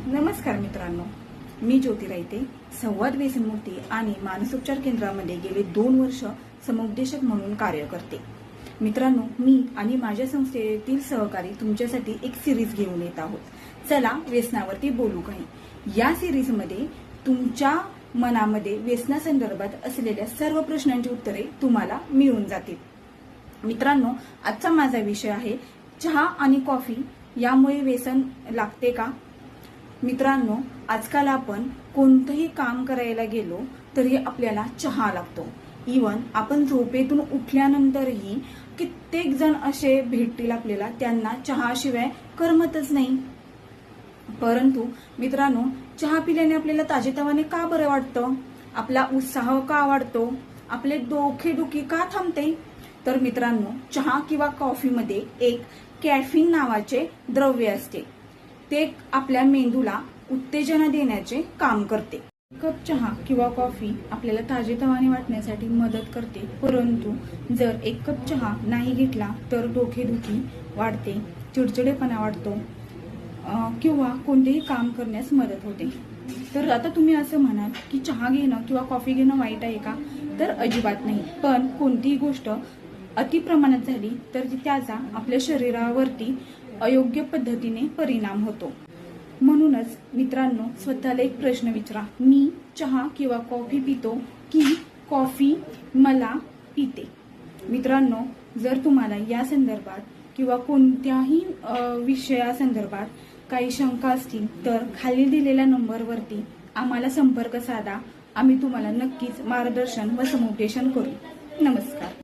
नमस्कार मित्रांनो, मी ज्योती रायते, संवाद व्यसनमुक्ती आणि मानसोपचार केंद्रामध्ये गेले 2 वर्ष समुपदेशक म्हणून कार्य करते। मित्रांनो, मी आणि माझ्या संस्थेतील सहकारी तुमच्यासाठी एक सिरीज घेऊन येत आहोत। चला व्यसनावरती बोलू काही। या सिरीजमध्ये तुमच्या मनामध्ये व्यसनासंदर्भात असलेल्या सर्व प्रश्नांची उत्तरे तुम्हाला मिळून जातील। मित्रांनो, आजचा माझा विषय आहे चहा आणि कॉफी यामुळे व्यसन लागते का? मित्रांनो, आजकाल आपण कोणतंही काम करायला गेलो तरी आपल्याला चहा लागतो। इवन आपण झोपेतून उठल्यानंतरही कित्येक जण असे भेटतील आपल्याला त्यांना चहाशिवाय करमतच नाही। परंतु मित्रांनो, चहा पिल्याने आपल्याला ताजेतवाने का बरं वाटतं? आपला उत्साह का वाढतो? आपले डोकेदुखी का थांबते? तर मित्रांनो, चहा किंवा कॉफीमध्ये एक कॅफीन नावाचे द्रव्य असते। ते आपल्या मेंदूला उत्तेजना देण्याचे काम करते। कप चहा किंवा कॉफी आपल्याला ताजेतवाने वाटण्यासाठी मदत करते, परंतु जर एक कप चहा नाही घेतला तर डोकेदुखी वाढते, चिडचिडेपणा वाढतो किंवा कोणतेही काम करण्यास मदत होते। तर आता तुम्ही असं म्हणाल की चहा घेणं किंवा कॉफी घेणं वाईट आहे का? तर अजिबात नाही, पण कोणतीही गोष्ट अति प्रमाणात झाली तर त्याचा आपल्या शरीरावरती अयोग्य पद्धतीने परिणाम होतो। म्हणूनच मित्रांनो, स्वतःला एक प्रश्न विचारा, मी चहा किंवा कॉफी पितो की कॉफी मला पिते? मित्रांनो, जर तुम्हाला या संदर्भात किंवा कोणत्याही विषयासंदर्भात काही शंका असतील तर खाली दिलेल्या नंबरवरती आम्हाला संपर्क साधा। आम्ही तुम्हाला नक्कीच मार्गदर्शन व समुपदेशन करू। नमस्कार।